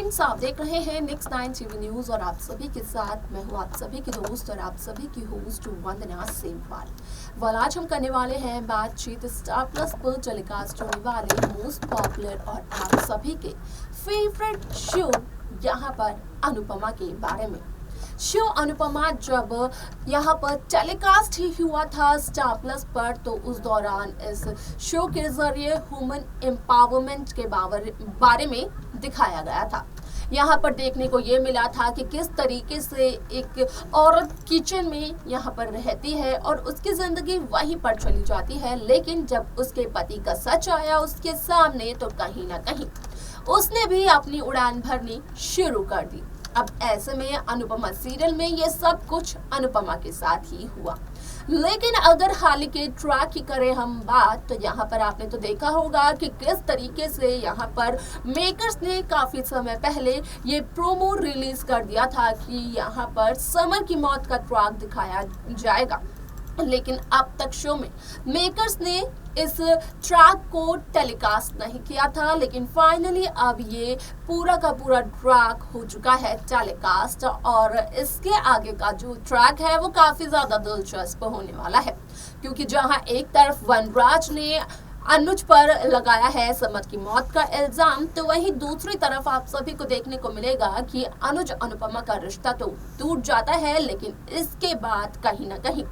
Friends, आप देख रहे हैं नेक्स्ट 9 टीवी न्यूज और आप सभी के साथ मैं हूं आप सभी की दोस्त और आप सभी की होस्ट वंदना सेमवाल। आज हम करने वाले हैं बातचीत स्टार प्लस पर टेलीकास्ट होने वाले मोस्ट पॉपुलर और आप सभी के फेवरेट शो यहाँ पर अनुपमा के बारे में। शो अनुपमा जब यहाँ पर टेलीकास्ट ही हुआ था स्टार प्लस पर, तो उस दौरान इस शो के जरिए ह्यूमन एम्पावरमेंट के बारे में दिखाया गया था। यहाँ पर देखने को ये मिला था कि किस तरीके से एक औरत किचन में यहाँ पर रहती है और उसकी जिंदगी वहीं पर चली जाती है, लेकिन जब उसके पति का सच आया उसके सामने तो कहीं ना कहीं उसने भी अपनी उड़ान भरनी शुरू कर दी। अब ऐसे में अनुपमा सीरियल में ये सब कुछ अनुपमा के साथ ही हुआ। लेकिन अगर हाल के ट्रैक की करें हम बात, तो यहाँ पर आपने तो देखा होगा कि किस तरीके से यहाँ पर मेकर्स ने काफी समय पहले ये प्रोमो रिलीज कर दिया था कि यहाँ पर समर की मौत का ट्रैक दिखाया जाएगा, लेकिन अब तक शो में मेकर्स ने इस ट्रैक को टेलीकास्ट नहीं किया था। लेकिन फाइनली अब ये पूरा का पूरा ट्रैक हो चुका है टेलीकास्ट और इसके आगे का जो ट्रैक है वो काफी ज्यादा दिलचस्प होने वाला है, क्योंकि जहां एक तरफ वनराज ने अनुज पर लगाया है समर की मौत का इल्जाम, तो वहीं दूसरी तरफ आप सभी को देखने को मिलेगा कि अनुज अनुपमा का रिश्ता तो टूट जाता है, लेकिन इसके बाद कहीं ना कहीं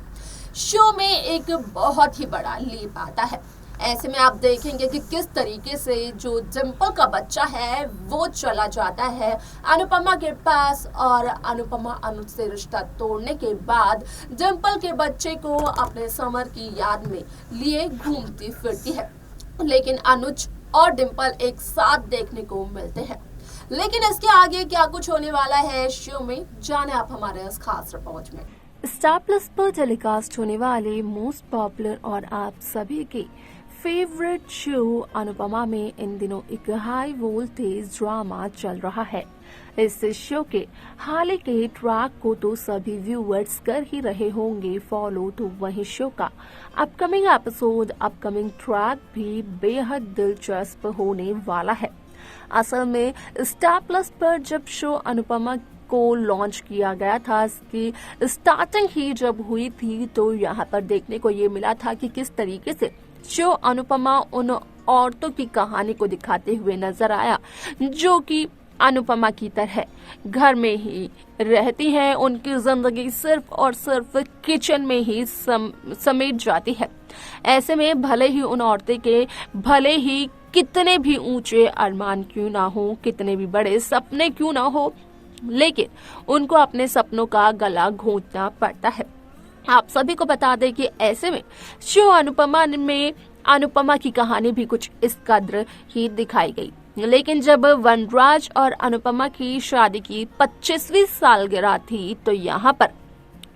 शो में एक बहुत ही बड़ा लीप आता है। ऐसे में आप देखेंगे कि किस तरीके से जो डिंपल का बच्चा है वो चला जाता है अनुपमा के पास और अनुपमा अनुज से रिश्ता तोड़ने के बाद डिंपल के बच्चे को अपने समर की याद में लिए घूमती फिरती है, लेकिन अनुज और डिंपल एक साथ देखने को मिलते हैं। लेकिन इसके आगे क्या कुछ होने वाला है शो में, जाने आप हमारे इस खास रिपोर्ट में। स्टार प्लस पर टेलीकास्ट होने वाले मोस्ट पॉपुलर और आप सभी के फेवरेट शो अनुपमा में इन दिनों एक हाई वोल्टेज ड्रामा चल रहा है। इस शो के हाल के ट्रैक को तो सभी व्यूअर्स कर ही रहे होंगे फॉलो, तो वही शो का अपकमिंग एपिसोड अपकमिंग ट्रैक भी बेहद दिलचस्प होने वाला है। असल में स्टार प्लस पर जब शो अनुपमा को लॉन्च किया गया था, इसकी स्टार्टिंग ही जब हुई थी, तो यहाँ पर देखने को ये मिला था कि किस तरीके से शो अनुपमा उन औरतों की कहानी को दिखाते हुए नजर आया जो कि अनुपमा की तरह घर में ही रहती हैं, उनकी जिंदगी सिर्फ और सिर्फ किचन में ही समेट जाती है। ऐसे में भले ही उन औरतें के भले ही कितने भी ऊंचे अरमान क्यों ना हो, कितने भी बड़े सपने क्यों ना हो, लेकिन उनको अपने सपनों का गला घोंटना पड़ता है। आप सभी को बता दें कि ऐसे में शो अनुपमा में अनुपमा की कहानी भी कुछ इस कद्र ही दिखाई गई। लेकिन जब वनराज और अनुपमा की शादी की 25वीं सालगिरह थी, तो यहाँ पर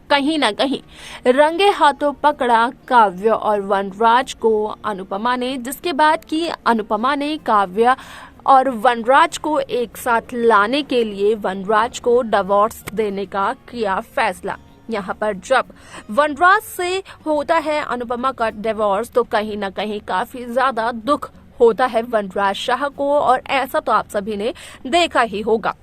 कहीं ना कहीं रंगे हाथों पकड़ा काव्य और वनराज को अनुपमा ने, जिसके बाद की अनुपमा ने काव्य और वनराज को एक साथ लाने के लिए वनराज को डिवोर्स देने का किया फैसला। यहाँ पर जब वनराज से होता है अनुपमा का डिवोर्स, तो कहीं ना कहीं काफी ज्यादा दुख होता है वनराज शाह को, और ऐसा तो आप सभी ने देखा ही होगा।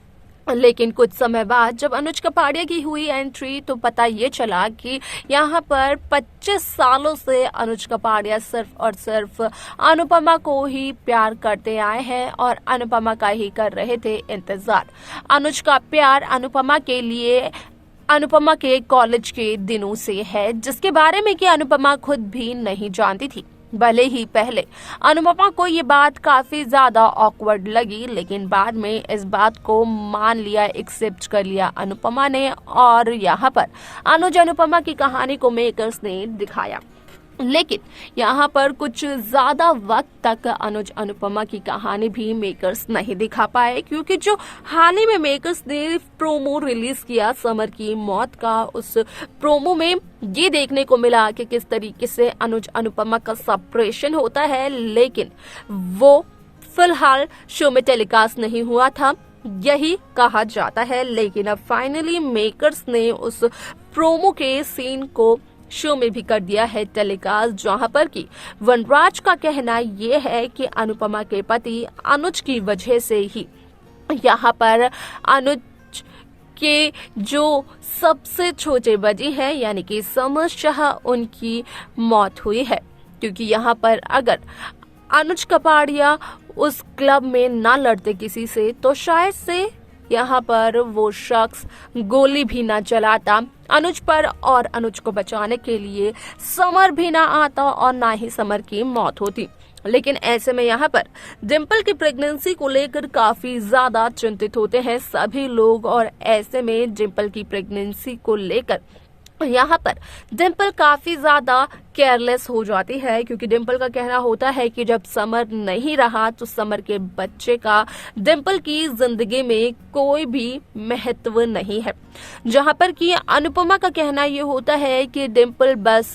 लेकिन कुछ समय बाद जब अनुज कपाड़िया की हुई एंट्री, तो पता ये चला कि यहाँ पर 25 सालों से अनुज कपाड़िया सिर्फ और सिर्फ अनुपमा को ही प्यार करते आए हैं और अनुपमा का ही कर रहे थे इंतजार। अनुज का प्यार अनुपमा के लिए अनुपमा के कॉलेज के दिनों से है, जिसके बारे में कि अनुपमा खुद भी नहीं जानती थी। भले ही पहले अनुपमा को ये बात काफी ज्यादा ऑकवर्ड लगी, लेकिन बाद में इस बात को मान लिया, एक्सेप्ट कर लिया अनुपमा ने, और यहाँ पर अनुज अनुपमा की कहानी को मेकर्स ने दिखाया। लेकिन यहाँ पर कुछ ज्यादा वक्त तक अनुज अनुपमा की कहानी भी मेकर्स नहीं दिखा पाए, क्योंकि जो हाल ही में मेकर्स ने प्रोमो रिलीज किया समर की मौत का, उस प्रोमो में ये देखने को मिला कि किस तरीके से अनुज अनुपमा का सेपरेशन होता है, लेकिन वो फिलहाल शो में टेलीकास्ट नहीं हुआ था, यही कहा जाता है। लेकिन अब फाइनली मेकर्स ने उस प्रोमो के सीन को शो में भी कर दिया है टेलीकास्ट, जहां पर कि वनराज का कहना ये है कि अनुपमा के पति अनुज की वजह से ही यहाँ पर अनुज के जो सबसे छोटे बच्चे हैं यानी कि समर शाह, उनकी मौत हुई है। क्योंकि यहाँ पर अगर अनुज कपाड़िया उस क्लब में ना लड़ते किसी से तो शायद से यहाँ पर वो शख्स गोली भी ना चलाता अनुज पर और अनुज को बचाने के लिए समर भी ना आता और ना ही समर की मौत होती। लेकिन ऐसे में यहाँ पर डिंपल की प्रेगनेंसी को लेकर काफी ज्यादा चिंतित होते हैं सभी लोग और ऐसे में डिंपल की प्रेगनेंसी को लेकर यहाँ पर डिंपल काफी ज्यादा केयरलेस हो जाती है। क्योंकि डिंपल का कहना होता है कि जब समर नहीं रहा तो समर के बच्चे का डिंपल की जिंदगी में कोई भी महत्व नहीं है। जहां पर कि अनुपमा का कहना ये होता है कि डिंपल बस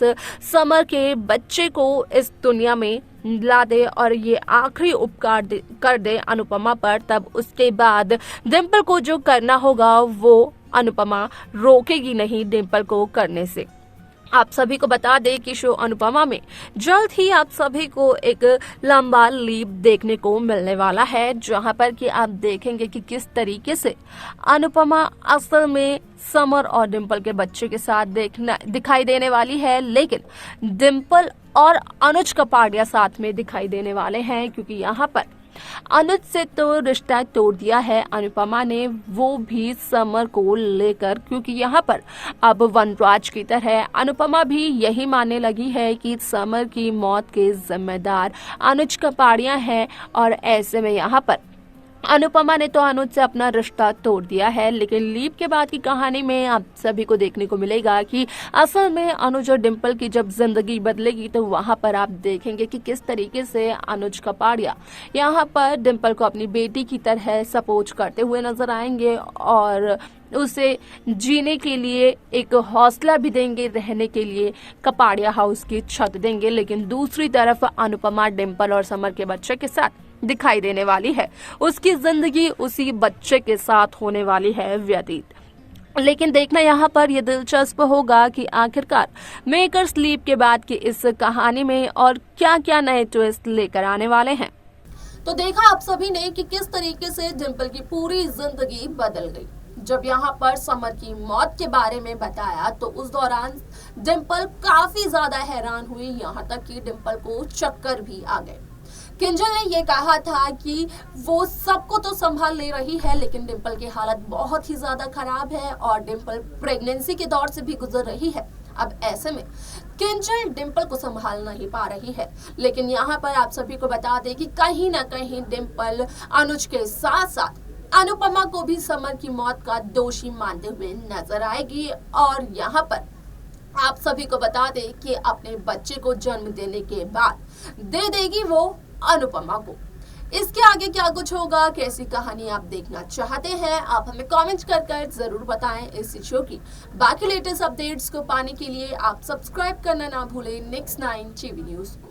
समर के बच्चे को इस दुनिया में ला दे और ये आखिरी उपकार कर दे अनुपमा पर, तब उसके बाद डिंपल को जो करना होगा वो अनुपमा रोकेगी नहीं डिंपल को करने से। आप सभी को बता दें कि शो अनुपमा में जल्द ही आप सभी को एक लंबा लीप देखने को मिलने वाला है, जहां पर कि आप देखेंगे कि किस तरीके से अनुपमा असल में समर और डिंपल के बच्चे के साथ दिखाई देने वाली है, लेकिन डिंपल और अनुज कपाड़िया साथ में दिखाई देने वाले हैं। क्योंकि यहाँ पर अनुज से तो रिश्ता तोड़ दिया है अनुपमा ने, वो भी समर को लेकर। क्योंकि यहाँ पर अब वनराज की तरह अनुपमा भी यही मानने लगी है कि समर की मौत के जिम्मेदार अनुज कपाड़िया हैं और ऐसे में यहाँ पर अनुपमा ने तो अनुज से अपना रिश्ता तोड़ दिया है। लेकिन लीप के बाद की कहानी में आप सभी को देखने को मिलेगा कि असल में अनुज और डिंपल की जब जिंदगी बदलेगी तो वहां पर आप देखेंगे कि किस तरीके से अनुज कपाड़िया यहाँ पर डिंपल को अपनी बेटी की तरह सपोर्ट करते हुए नजर आएंगे और उसे जीने के लिए एक हौसला भी देंगे, रहने के लिए कपाड़िया हाउस की छत देंगे। लेकिन दूसरी तरफ अनुपमा डिंपल और समर के बच्चे के साथ दिखाई देने वाली है, उसकी जिंदगी उसी बच्चे के साथ होने वाली है व्यतीत। लेकिन देखना यहाँ पर यह दिलचस्प होगा कि आखिरकार मेकर्स लीप के बाद की इस कहानी में और क्या क्या नए ट्विस्ट लेकर आने वाले हैं। तो देखा आप सभी ने कि किस तरीके से डिंपल की पूरी जिंदगी बदल गई। जब यहाँ पर समर की मौत के बारे में बताया तो उस दौरान डिंपल काफी ज्यादा हैरान हुई, यहाँ तक कि डिंपल को चक्कर भी आ गए। किंजल ने ये कहा था कि वो सबको तो संभाल ले रही है लेकिन डिंपल की हालत बहुत ही ज्यादा खराब है और डिंपल प्रेगनेंसी के दौर से भी गुजर रही है। अब ऐसे में किंजल डिंपल को संभाल नहीं पा रही है। लेकिन यहाँ पर आप सभी को बता दें कि कहीं ना कहीं डिंपल अनुज के साथ साथ अनुपमा को भी समर की मौत का दोषी मानते हुए नजर आएगी और यहाँ पर आप सभी को बता दें कि अपने बच्चे को जन्म देने के बाद दे देगी वो अनुपमा को। इसके आगे क्या कुछ होगा, कैसी कहानी आप देखना चाहते हैं, आप हमें कमेंट कर जरूर बताएं। इस शो की बाकी लेटेस्ट अपडेट्स को पाने के लिए आप सब्सक्राइब करना ना भूलें Next 9 टीवी न्यूज को।